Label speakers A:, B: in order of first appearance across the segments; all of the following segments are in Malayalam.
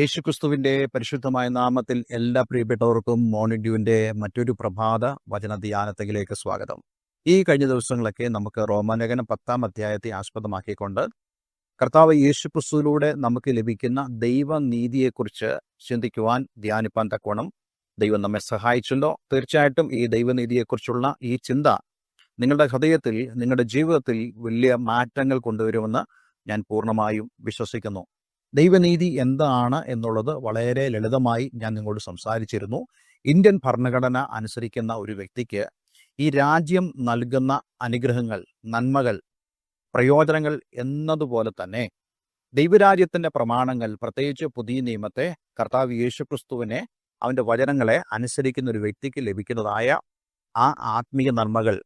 A: യേശുക്രിസ്തുവിന്റെ പരിശുദ്ധമായ നാമത്തിൽ എല്ലാ പ്രിയപ്പെട്ടവർക്കും മോർണിംഗ് ഡ്യൂവിന്റെ മറ്റൊരു പ്രഭാത വചന ധ്യാനത്തിലേക്ക് സ്വാഗതം. ഈ കഴിഞ്ഞ ദിവസങ്ങളൊക്കെ നമുക്ക് റോമാലേഖനം 10-ാം അധ്യായത്തെ ആസ്പദമാക്കിക്കൊണ്ട് കർത്താവ് യേശുക്രിസ്തുവിലൂടെ നമുക്ക് ലഭിക്കുന്ന ദൈവനീതിയെക്കുറിച്ച് ചിന്തിക്കുവാൻ, ധ്യാനിപ്പാൻ തക്കവണ്ണം ദൈവം നമ്മെ സഹായിച്ചല്ലോ. തീർച്ചയായിട്ടും ഈ ദൈവനീതിയെക്കുറിച്ചുള്ള ഈ ചിന്ത നിങ്ങളുടെ ഹൃദയത്തിൽ, നിങ്ങളുടെ ജീവിതത്തിൽ വലിയ മാറ്റങ്ങൾ കൊണ്ടുവരുമെന്ന് ഞാൻ പൂർണ്ണമായും വിശ്വസിക്കുന്നു. ദൈവനീതി എന്താണ് എന്നുള്ളത് വളരെ ലളിതമായി ഞാൻ നിങ്ങളോട് സംസാരിച്ചിരുന്നു. ഇന്ത്യൻ ഭരണഘടന അനുസരിക്കുന്ന ഒരു വ്യക്തിക്ക് ഈ രാജ്യം നൽകുന്ന അനുഗ്രഹങ്ങൾ, നന്മകൾ, പ്രയോജനങ്ങൾ എന്നതുപോലെ തന്നെ ദൈവരാജ്യത്തിൻ്റെ പ്രമാണങ്ങൾ, പ്രത്യേകിച്ച് പുതിയ നിയമത്തെ, കർത്താവ് യേശുക്രിസ്തുവിനെ, അവൻ്റെ വചനങ്ങളെ അനുസരിക്കുന്ന ഒരു വ്യക്തിക്ക് ലഭിക്കുന്നതായ ആ ആത്മീയ നന്മകൾ,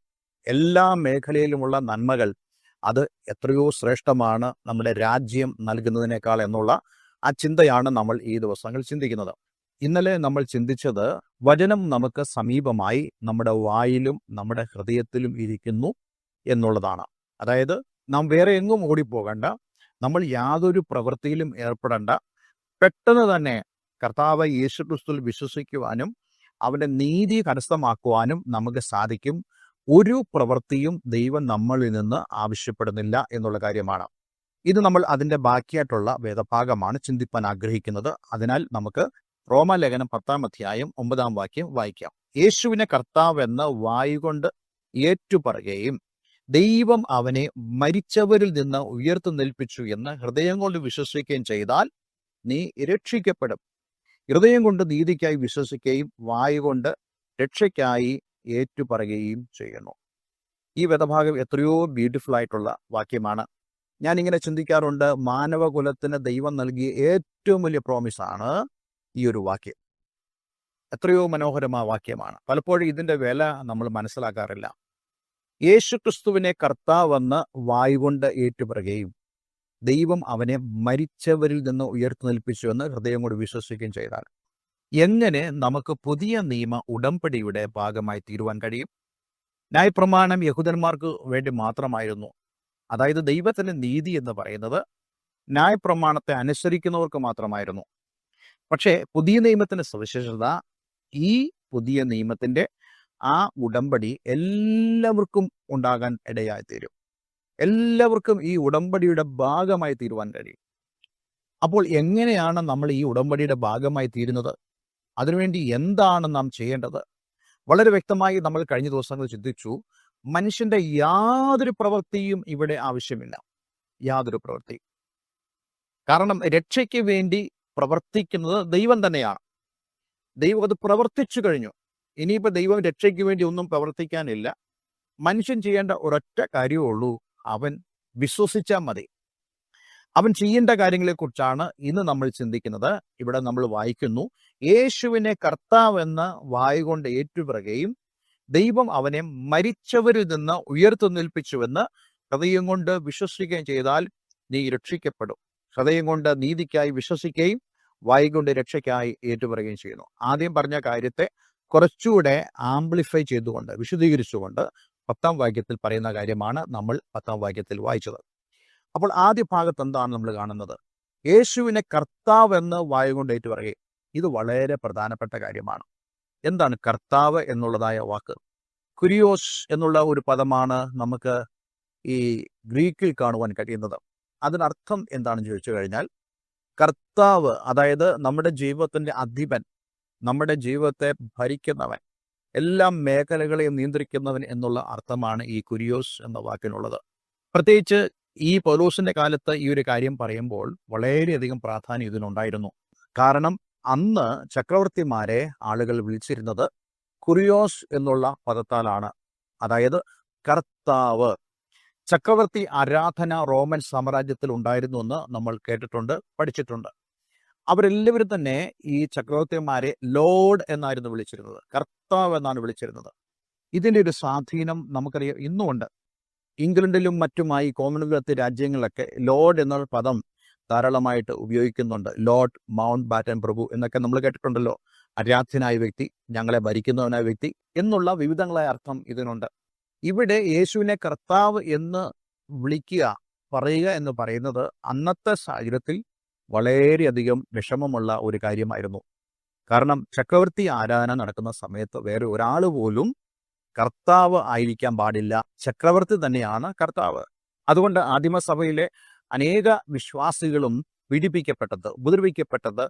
A: എല്ലാ മേഖലയിലുമുള്ള നന്മകൾ, അത് എത്രയോ ശ്രേഷ്ഠമാണ് നമ്മുടെ രാജ്യം നൽകുന്നതിനേക്കാൾ എന്നുള്ള ആ ചിന്തയാണ് നമ്മൾ ഈ ദിവസങ്ങൾ ചിന്തിക്കുന്നത്. ഇന്നലെ നമ്മൾ ചിന്തിച്ചത് വചനം നമുക്ക് സമീപമായി നമ്മുടെ വായിലും നമ്മുടെ ഹൃദയത്തിലും ഇരിക്കുന്നു എന്നുള്ളതാണ്. അതായത് നാം വേറെ എങ്ങും ഓടിപ്പോകണ്ട, നമ്മൾ യാതൊരു പ്രവൃത്തിയിലും ഏർപ്പെടേണ്ട, പെട്ടെന്ന് തന്നെ കർത്താവ് യേശുക്രിസ്തുവിൽ വിശ്വസിക്കുവാനും അവൻ്റെ നീതി കരസ്ഥമാക്കുവാനും നമുക്ക് സാധിക്കും. ഒരു പ്രവൃത്തിയും ദൈവം നമ്മളിൽ നിന്ന് ആവശ്യപ്പെടുന്നില്ല എന്നുള്ള കാര്യമാണ്. ഇത് നമ്മൾ അതിൻ്റെ ബാക്കിയായിട്ടുള്ള വേദഭാഗമാണ് ചിന്തിപ്പാൻ ആഗ്രഹിക്കുന്നത്. അതിനാൽ നമുക്ക് റോമാലേഖനം 10-ാം അധ്യായം 9-ാം വാക്യം വായിക്കാം. യേശുവിനെ കർത്താവെന്ന് വായുകൊണ്ട് ഏറ്റുപറയുകയും ദൈവം അവനെ മരിച്ചവരിൽ നിന്ന് ഉയർത്തെഴുന്നേൽപ്പിച്ചു എന്ന് ഹൃദയം കൊണ്ട് വിശ്വസിക്കുകയും ചെയ്താൽ നീ രക്ഷിക്കപ്പെടും. ഹൃദയം കൊണ്ട് നീതിക്കായി വിശ്വസിക്കുകയും വായുകൊണ്ട് രക്ഷയ്ക്കായി ഏറ്റുപറയുകയും ചെയ്യുന്നു. ഈ വേദഭാഗം എത്രയോ ബ്യൂട്ടിഫുൾ ആയിട്ടുള്ള വാക്യമാണ്. ഞാനിങ്ങനെ ചിന്തിക്കാറുണ്ട്, മാനവകുലത്തിന് ദൈവം നൽകിയ ഏറ്റവും വലിയ പ്രോമിസാണ് ഈ ഒരു വാക്യം. എത്രയോ മനോഹരമായ വാക്യമാണ്. പലപ്പോഴും ഇതിൻ്റെ വില നമ്മൾ മനസ്സിലാക്കാറില്ല. യേശുക്രിസ്തുവിനെ കർത്താവെന്ന് വായുകൊണ്ട് ഏറ്റുപറയുകയും ദൈവം അവനെ മരിച്ചവരിൽ നിന്ന് ഉയർത്തെഴുന്നേൽപ്പിച്ചു എന്ന് ഹൃദയം കൊണ്ട് വിശ്വസിക്കുകയും ചെയ്താൽ എങ്ങനെ നമുക്ക് പുതിയ നിയമ ഉടമ്പടിയുടെ ഭാഗമായി തീരുവാൻ കഴിയും? ന്യായപ്രമാണം യഹൂദന്മാർക്ക് വേണ്ടി മാത്രമായിരുന്നു. അതായത് ദൈവത്തിൻ്റെ നീതി എന്ന് പറയുന്നത് ന്യായപ്രമാണത്തെ അനുസരിക്കുന്നവർക്ക് മാത്രമായിരുന്നു. പക്ഷേ പുതിയ നിയമത്തിൻ്റെ സവിശേഷത, ഈ പുതിയ നിയമത്തിൻ്റെ ആ ഉടമ്പടി എല്ലാവർക്കും ഉണ്ടാകാൻ ഇടയായിത്തീരും. എല്ലാവർക്കും ഈ ഉടമ്പടിയുടെ ഭാഗമായി തീരുവാൻ കഴിയും. അപ്പോൾ എങ്ങനെയാണ് നമ്മൾ ഈ ഉടമ്പടിയുടെ ഭാഗമായി തീരുന്നത്? അതിനുവേണ്ടി എന്താണ് നാം ചെയ്യേണ്ടത്? വളരെ വ്യക്തമായി നമ്മൾ കഴിഞ്ഞ ദിവസങ്ങൾ ചിന്തിച്ചു. മനുഷ്യന്റെ യാതൊരു പ്രവൃത്തിയും ഇവിടെ ആവശ്യമില്ല, യാതൊരു പ്രവൃത്തിയും. കാരണം രക്ഷയ്ക്ക് വേണ്ടി പ്രവർത്തിക്കുന്നത് ദൈവം തന്നെയാണ്. ദൈവം അത് പ്രവർത്തിച്ചു കഴിഞ്ഞു. ഇനിയിപ്പോൾ ദൈവം രക്ഷയ്ക്ക് വേണ്ടി ഒന്നും പ്രവർത്തിക്കാനില്ല. മനുഷ്യൻ ചെയ്യേണ്ട ഒരൊറ്റ കാര്യമേ ഉള്ളൂ, അവൻ വിശ്വസിച്ചാൽ മതി. അവൻ ചെയ്യേണ്ട കാര്യങ്ങളെക്കുറിച്ചാണ് ഇന്ന് നമ്മൾ ചിന്തിക്കുന്നത്. ഇവിടെ നമ്മൾ വായിക്കുന്നു, യേശുവിനെ കർത്താവെന്ന് വായുകൊണ്ട് ഏറ്റുപറയുകയും ദൈവം അവനെ മരിച്ചവരിൽ നിന്ന് ഉയർത്തെഴുന്നേൽപ്പിച്ചുവെന്ന് ഹൃദയം കൊണ്ട് വിശ്വസിക്കുകയും ചെയ്താൽ നീ രക്ഷിക്കപ്പെടും. ഹൃദയം കൊണ്ട് നീതിക്കായി വിശ്വസിക്കുകയും വായു കൊണ്ട് രക്ഷയ്ക്കായി ഏറ്റുപറയുകയും ചെയ്യുന്നു. ആദ്യം പറഞ്ഞ കാര്യത്തെ കുറച്ചുകൂടെ ആംപ്ലിഫൈ ചെയ്തുകൊണ്ട്, വിശദീകരിച്ചുകൊണ്ട് 10-ാം വാക്യത്തിൽ പറയുന്ന കാര്യമാണ് നമ്മൾ 10-ാം വാക്യത്തിൽ വായിച്ചത്. അപ്പോൾ ആദ്യ ഭാഗത്ത് എന്താണ് നമ്മൾ കാണുന്നത്? യേശുവിനെ കർത്താവെന്ന് വായു കൊണ്ട് ഏറ്റുപറയുക. ഇത് വളരെ പ്രധാനപ്പെട്ട കാര്യമാണ്. എന്താണ് കർത്താവ് എന്നുള്ളതായ വാക്ക്? കുരിയോസ് എന്നുള്ള ഒരു പദമാണ് നമുക്ക് ഈ ഗ്രീക്കിൽ കാണുവാൻ കഴിയുന്നത്. അതിനർത്ഥം എന്താണെന്ന് ചോദിച്ചു കഴിഞ്ഞാൽ, കർത്താവ്, അതായത് നമ്മുടെ ജീവിതത്തിൻ്റെ അധിപൻ, നമ്മുടെ ജീവിതത്തെ ഭരിക്കുന്നവൻ, എല്ലാ മേഖലകളെയും നിയന്ത്രിക്കുന്നവൻ എന്നുള്ള അർത്ഥമാണ് ഈ കുരിയോസ് എന്ന വാക്കിനുള്ളത്. പ്രത്യേകിച്ച് ഈ പൗലോസിന്റെ കാലത്ത് ഈ ഒരു കാര്യം പറയുമ്പോൾ വളരെയധികം പ്രാധാന്യം ഇതിനുണ്ടായിരുന്നു. കാരണം അന്ന് ചക്രവർത്തിമാരെ ആളുകൾ വിളിച്ചിരുന്നത് കുരിയോസ് എന്നുള്ള പദത്താലാണ്, അതായത് കർത്താവ്. ചക്രവർത്തി ആരാധന റോമൻ സാമ്രാജ്യത്തിൽ ഉണ്ടായിരുന്നു എന്ന് നമ്മൾ കേട്ടിട്ടുണ്ട്, പഠിച്ചിട്ടുണ്ട്. അവരെല്ലാവരും തന്നെ ഈ ചക്രവർത്തിമാരെ ലോർഡ് എന്നായിരുന്നു വിളിച്ചിരുന്നത്, കർത്താവ് എന്നാണ് വിളിച്ചിരുന്നത്. ഇതിൻ്റെ ഒരു സ്വാധീനം നമുക്കറിയാം ഇന്നുമുണ്ട്. ഇംഗ്ലണ്ടിലും മറ്റുമായി കോമൺവെൽത്ത് രാജ്യങ്ങളിലൊക്കെ ലോർഡ് എന്ന പദം ധാരാളമായിട്ട് ഉപയോഗിക്കുന്നുണ്ട്. ലോർഡ് മൗണ്ട് ബാറ്റൻ പ്രഭു എന്നൊക്കെ നമ്മൾ കേട്ടിട്ടുണ്ടല്ലോ. ആരാധ്യനായ വ്യക്തി, ഞങ്ങളെ ഭരിക്കുന്നവനായ വ്യക്തി എന്നുള്ള വിവിധങ്ങളായ അർത്ഥം ഇതിനുണ്ട്. ഇവിടെ യേശുവിനെ കർത്താവ് എന്ന് വിളിക്കുക, പറയുക എന്ന് പറയുന്നത് അന്നത്തെ സാഹചര്യത്തിൽ വളരെയധികം വിഷമമുള്ള ഒരു കാര്യമായിരുന്നു. കാരണം ചക്രവർത്തി ആരാധന നടക്കുന്ന സമയത്ത് വേറെ ഒരാൾ പോലും കർത്താവ് ആയിരിക്കാൻ പാടില്ല. ചക്രവർത്തി തന്നെയാണ് കർത്താവ്. അതുകൊണ്ട് ആദിമസഭയിലെ അനേക വിശ്വാസികളും പീഡിപ്പിക്കപ്പെട്ടത്, ഉപദ്രവിക്കപ്പെട്ടത്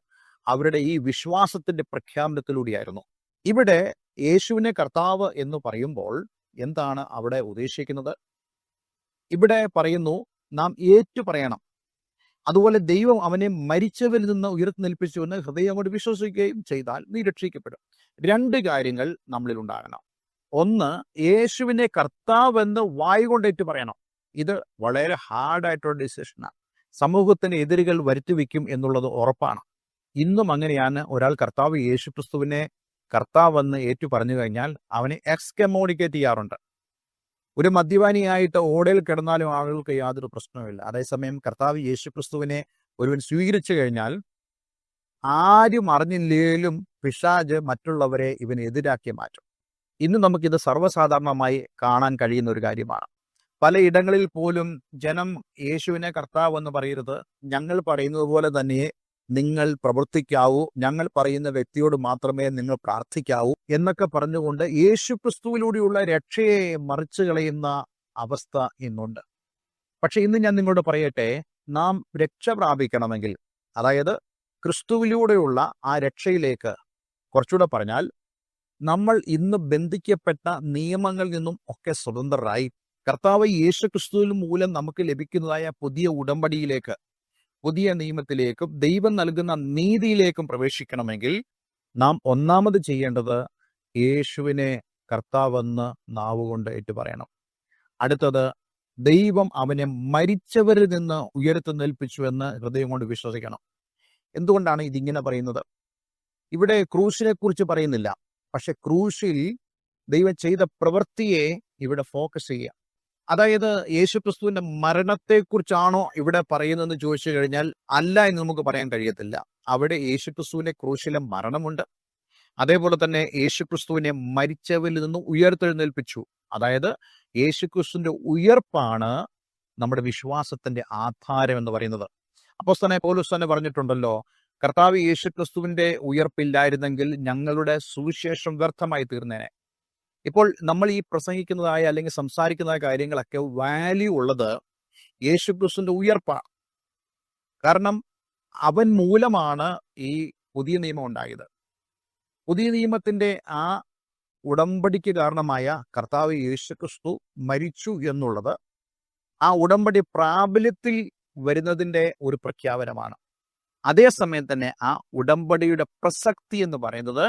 A: അവരുടെ ഈ വിശ്വാസത്തിന്റെ പ്രഖ്യാപനത്തിലൂടെയായിരുന്നു. ഇവിടെ യേശുവിനെ കർത്താവ് എന്ന് പറയുമ്പോൾ എന്താണ് അവിടെ ഉദ്ദേശിക്കുന്നത്? ഇവിടെ പറയുന്നു, നാം ഏറ്റു പറയണം. അതുപോലെ ദൈവം അവനെ മരിച്ചവരിൽ നിന്ന് ഉയർത്തെഴുന്നേൽപ്പിച്ചുവെന്ന് ഹൃദയം കൊണ്ട് വിശ്വസിക്കുകയും ചെയ്താൽ നീ രക്ഷിക്കപ്പെടും. 2 കാര്യങ്ങൾ നമ്മളിൽ ഉണ്ടാകണം. ഒന്ന്, യേശുവിനെ കർത്താവെന്ന് വായ് കൊണ്ട് ഏറ്റു പറയണം. ഇത് വളരെ ഹാർഡായിട്ടുള്ള ഡിസിഷനാണ്. സമൂഹത്തിന് എതിരുകൾ വരുത്തിവെക്കും എന്നുള്ളത് ഉറപ്പാണ്. ഇന്നും അങ്ങനെയാണ്. ഒരാൾ കർത്താവ് യേശു ക്രിസ്തുവിനെ കർത്താവെന്ന് ഏറ്റു പറഞ്ഞു കഴിഞ്ഞാൽ അവനെ എക്സ്കമോണിക്കേറ്റ് ചെയ്യാറുണ്ട്. ഒരു മദ്യപാനിയായിട്ട് ഓടയിൽ കിടന്നാലും ആളുകൾക്ക് യാതൊരു പ്രശ്നവുമില്ല. അതേസമയം കർത്താവ് യേശു ക്രിസ്തുവിനെ ഒരുവൻ സ്വീകരിച്ചു കഴിഞ്ഞാൽ ആരും അറിഞ്ഞില്ലേലും പിശാച് മറ്റുള്ളവരെ ഇവനെതിരാക്കി മാറ്റും. ഇന്ന് നമുക്കിത് സർവ്വസാധാരണമായി കാണാൻ കഴിയുന്ന ഒരു കാര്യമാണ്. പലയിടങ്ങളിൽ പോലും ജനം യേശുവിനെ കർത്താവ് എന്ന് പറയരുത്, ഞങ്ങൾ പറയുന്നത് പോലെ തന്നെ നിങ്ങൾ പ്രവർത്തിക്കാവൂ, ഞങ്ങൾ പറയുന്ന വ്യക്തിയോട് മാത്രമേ നിങ്ങൾ പ്രാർത്ഥിക്കാവൂ എന്നൊക്കെ പറഞ്ഞുകൊണ്ട് യേശു ക്രിസ്തുവിലൂടെയുള്ള രക്ഷയെ മറിച്ചു കളയുന്ന അവസ്ഥ ഇന്നുണ്ട്. പക്ഷെ ഇന്ന് ഞാൻ നിങ്ങളോട് പറയട്ടെ, നാം രക്ഷ പ്രാപിക്കണമെങ്കിൽ, അതായത് ക്രിസ്തുവിലൂടെയുള്ള ആ രക്ഷയിലേക്ക്, കുറച്ചുകൂടെ പറഞ്ഞാൽ നമ്മൾ ഇന്ന് ബന്ധിക്കപ്പെട്ട നിയമങ്ങളിൽ നിന്നും ഒക്കെ സ്വതന്ത്രരായി കർത്താവ് യേശു ക്രിസ്തുവിൽ മൂലം നമുക്ക് ലഭിക്കുന്നതായ പുതിയ ഉടമ്പടിയിലേക്ക്, പുതിയ നിയമത്തിലേക്കും ദൈവം നൽകുന്ന നീതിയിലേക്കും പ്രവേശിക്കണമെങ്കിൽ നാം ഒന്നാമത് ചെയ്യേണ്ടത് യേശുവിനെ കർത്താവെന്ന് നാവുകൊണ്ട് ഏറ്റുപറയണം. അടുത്തത്, ദൈവം അവനെ മരിച്ചവരിൽ നിന്ന് ഉയർത്തെഴുന്നേൽപ്പിച്ചു എന്ന് ഹൃദയം കൊണ്ട് വിശ്വസിക്കണം. എന്തുകൊണ്ടാണ് ഇതിങ്ങനെ പറയുന്നത്? ഇവിടെ ക്രൂശിനെ കുറിച്ച് പറയുന്നില്ല, പക്ഷെ ക്രൂശിൽ ദൈവം ചെയ്ത പ്രവൃത്തിയെ ഇവിടെ ഫോക്കസ് ചെയ്യുക. അതായത് യേശുക്രിസ്തുവിന്റെ മരണത്തെക്കുറിച്ചാണോ ഇവിടെ പറയുന്നതെന്ന് ചോദിച്ചു കഴിഞ്ഞാൽ അല്ല എന്ന് നമുക്ക് പറയാൻ കഴിയത്തില്ല. അവിടെ യേശുക്രിസ്തുവിന്റെ ക്രൂശിലെ മരണമുണ്ട്. അതേപോലെ തന്നെ യേശുക്രിസ്തുവിനെ മരിച്ചവരിൽ നിന്ന് ഉയർത്തെഴുന്നേൽപ്പിച്ചു. അതായത് യേശുക്രിസ്തുവിന്റെ ഉയർപ്പാണ് നമ്മുടെ വിശ്വാസത്തിന്റെ ആധാരം എന്ന് പറയുന്നത്. അപ്പോസ്തലനായ പൗലോസ് തന്നെ പറഞ്ഞിട്ടുണ്ടല്ലോ, കർത്താവ് യേശുക്രിസ്തുവിന്റെ ഉയർപ്പില്ലായിരുന്നെങ്കിൽ ഞങ്ങളുടെ സുവിശേഷം വ്യർത്ഥമായി തീർന്നേനെ. ഇപ്പോൾ നമ്മൾ ഈ പ്രസംഗിക്കുന്നതായ അല്ലെങ്കിൽ സംസാരിക്കുന്നതായ കാര്യങ്ങളൊക്കെ വാല്യൂ ഉള്ളത് യേശുക്രിസ്തുവിന്റെ ഉയർപ്പാണ്. കാരണം അവൻ മൂലമാണ് ഈ പുതിയ നിയമം ഉണ്ടായത്. പുതിയ നിയമത്തിന്റെ ആ ഉടമ്പടിക്ക് കാരണമായ കർത്താവ് യേശുക്രിസ്തു മരിച്ചു എന്നുള്ളത് ആ ഉടമ്പടി പ്രാബല്യത്തിൽ വരുന്നതിന്റെ ഒരു പ്രഖ്യാപനമാണ്. അതേസമയം തന്നെ ആ ഉടമ്പടിയുടെ പ്രസക്തി എന്ന് പറയുന്നത്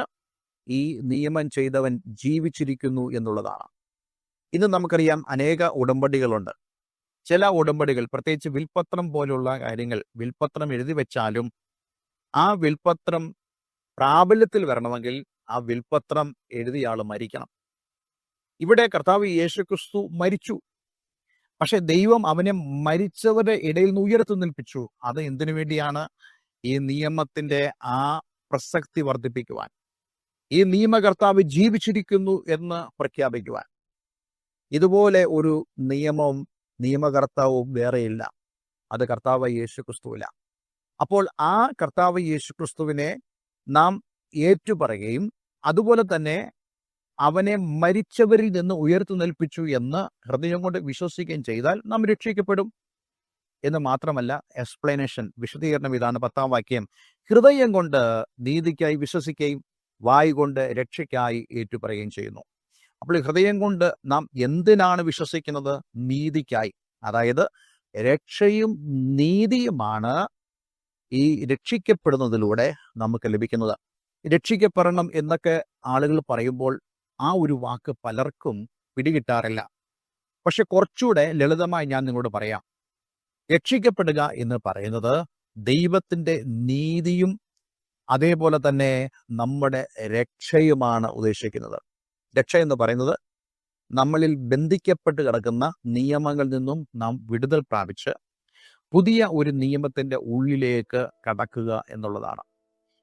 A: ഈ നിയമം ചെയ്തവൻ ജീവിച്ചിരിക്കുന്നു എന്നുള്ളതാണ്. ഇന്ന് നമുക്കറിയാം അനേക ഉടമ്പടികളുണ്ട്. ചില ഉടമ്പടികൾ, പ്രത്യേകിച്ച് വിൽപത്രം പോലുള്ള കാര്യങ്ങൾ, വിൽപത്രം എഴുതി വെച്ചാലും ആ വിൽപത്രം പ്രാബല്യത്തിൽ വരണമെങ്കിൽ ആ വിൽപത്രം എഴുതിയ ആൾ മരിക്കണം. ഇവിടെ കർത്താവ് യേശുക്രിസ്തു മരിച്ചു, പക്ഷെ ദൈവം അവനെ മരിച്ചവരുടെ ഇടയിൽ നിന്ന് ഉയർത്തെഴുന്നേൽപ്പിച്ചു. അത് എന്തിനു വേണ്ടിയാണ്? ഈ നിയമത്തിന്റെ ആ പ്രസക്തി വർദ്ധിപ്പിക്കുവാൻ, ഈ നിയമകർത്താവ് ജീവിച്ചിരിക്കുന്നു എന്ന് പ്രഖ്യാപിക്കുവാൻ. ഇതുപോലെ ഒരു നിയമവും നിയമകർത്താവും വേറെയില്ല. അത് കർത്താവ് യേശുക്രിസ്തുവില്ല. അപ്പോൾ ആ കർത്താവ് യേശുക്രിസ്തുവിനെ നാം ഏറ്റുപറയുകയും അതുപോലെ തന്നെ അവനെ മരിച്ചവരിൽ നിന്ന് ഉയർത്തെഴുന്നേൽപ്പിച്ചു എന്ന് ഹൃദയം കൊണ്ട് വിശ്വസിക്കുകയും ചെയ്താൽ നാം രക്ഷിക്കപ്പെടും എന്ന് മാത്രമല്ല, എക്സ്പ്ലനേഷൻ, വിശദീകരണം ഇതാണ് 10-ാം വാക്യം. ഹൃദയം കൊണ്ട് നീതിക്കായി വിശ്വസിക്കുകയും വായ് കൊണ്ട് രക്ഷയ്ക്കായി ഏറ്റുപറയുകയും ചെയ്യുന്നു. അപ്പോൾ ഹൃദയം കൊണ്ട് നാം എന്തിനാണ് വിശ്വസിക്കുന്നത്? നീതിക്കായി. അതായത് രക്ഷയും നീതിയുമാണ് ഈ രക്ഷിക്കപ്പെടുന്നതിലൂടെ നമുക്ക് ലഭിക്കുന്നത്. രക്ഷിക്കപ്പെടണം എന്നൊക്കെ ആളുകൾ പറയുമ്പോൾ ആ ഒരു വാക്ക് പലർക്കും പിടികിട്ടാറില്ല. പക്ഷെ കുറച്ചുകൂടെ ലളിതമായി ഞാൻ നിങ്ങളോട് പറയാം. രക്ഷിക്കപ്പെടുക എന്ന് പറയുന്നത് ദൈവത്തിന്റെ നീതിയും അതേപോലെ തന്നെ നമ്മുടെ രക്ഷയുമാണ് ഉദ്ദേശിക്കുന്നത്. രക്ഷ എന്ന് പറയുന്നത് നമ്മളിൽ ബന്ധിക്കപ്പെട്ട് കിടക്കുന്ന നിയമങ്ങളിൽ നിന്നും നാം വിടുതൽ പ്രാപിച്ച് പുതിയ ഒരു നിയമത്തിന്റെ ഉള്ളിലേക്ക് കടക്കുക എന്നുള്ളതാണ്.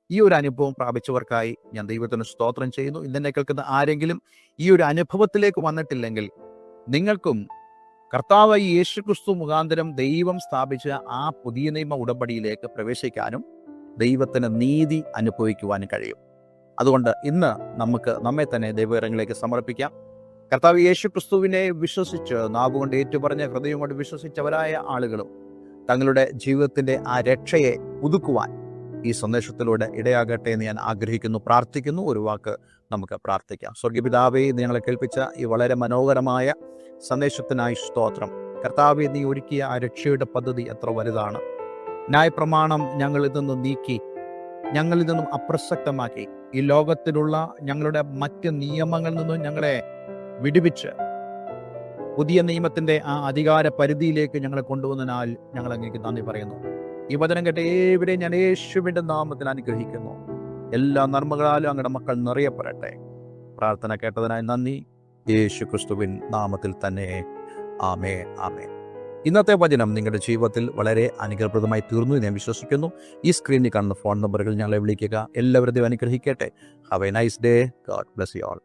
A: ഈ ഒരു അനുഭവം പ്രാപിച്ചവർക്കായി ഞാൻ ദൈവത്തിന് സ്തോത്രം ചെയ്യുന്നു. ഇന്നെ കേൾക്കുന്ന ആരെങ്കിലും ഈ ഒരു അനുഭവത്തിലേക്ക് വന്നിട്ടില്ലെങ്കിൽ നിങ്ങൾക്കും കർത്താവ് യേശുക്രിസ്തു മുഖാന്തരം ദൈവം സ്ഥാപിച്ച ആ പുതിയ നിയമ ഉടമ്പടിയിലേക്ക് പ്രവേശിക്കാനും ദൈവത്തിന് നീതി അനുഭവിക്കുവാനും കഴിയും. അതുകൊണ്ട് ഇന്ന് നമുക്ക് നമ്മെ തന്നെ ദൈവകരങ്ങളിലേക്ക് സമർപ്പിക്കാം. കർത്താവ് യേശുക്രിസ്തുവിനെ വിശ്വസിച്ച് നാവുകൊണ്ട് ഏറ്റുപറഞ്ഞ ഹൃദയം കൊണ്ട് വിശ്വസിച്ചവരായ ആളുകളും തങ്ങളുടെ ജീവിതത്തിൻ്റെ ആ രക്ഷയെ പുതുക്കുവാൻ ഈ സന്ദേശത്തിലൂടെ ഇടയാകട്ടെ എന്ന് ഞാൻ ആഗ്രഹിക്കുന്നു, പ്രാർത്ഥിക്കുന്നു. ഒരു വാക്ക് നമുക്ക് പ്രാർത്ഥിക്കാം. സ്വർഗ്ഗപിതാവേ, ഞങ്ങളെ കേൾപ്പിച്ച ഈ വളരെ മനോഹരമായ സന്ദേശത്തിനായി സ്തോത്രം. കർത്താവേ, നീ ഒരുക്കിയ ആ രക്ഷയുടെ പദ്ധതി എത്ര വലുതാണ്. ന്യായപ്രമാണം ഞങ്ങളിൽ നിന്നും നീക്കി, ഞങ്ങളിൽ നിന്നും അപ്രസക്തമാക്കി, ഈ ലോകത്തിലുള്ള ഞങ്ങളുടെ മറ്റ് നിയമങ്ങളിൽ നിന്നും ഞങ്ങളെ വിടുവിച്ച് പുതിയ നിയമത്തിൻ്റെ ആ അധികാര പരിധിയിലേക്ക് ഞങ്ങളെ കൊണ്ടുവന്നതിനാൽ ഞങ്ങൾ അങ്ങേക്ക് നന്ദി പറയുന്നു. ഈ വചനം കേട്ട ഏവരെയും ഞാൻ യേശുവിൻ്റെ നാമത്തിൽ അനുഗ്രഹിക്കുന്നു. എല്ലാ നന്മകളാലും അങ്ങയുടെ മക്കൾ നിറയപ്പെടട്ടെ. പ്രാർത്ഥന കേട്ടതിനായി നന്ദി. യേശു ക്രിസ്തുവിൻ നാമത്തിൽ തന്നെ ആമേ ആമേ. ഇന്നത്തെ വചനം നിങ്ങളുടെ ജീവിതത്തിൽ വളരെ അനുഗ്രഹപ്രദമായി തീർന്നു എന്ന് ഞാൻ വിശ്വസിക്കുന്നു. ഈ സ്ക്രീനിൽ കാണുന്ന ഫോൺ നമ്പറുകൾ ഞങ്ങളെ വിളിക്കുക. എല്ലാവരുടെയും അനുഗ്രഹിക്കട്ടെ. Have A nice day. God bless you all.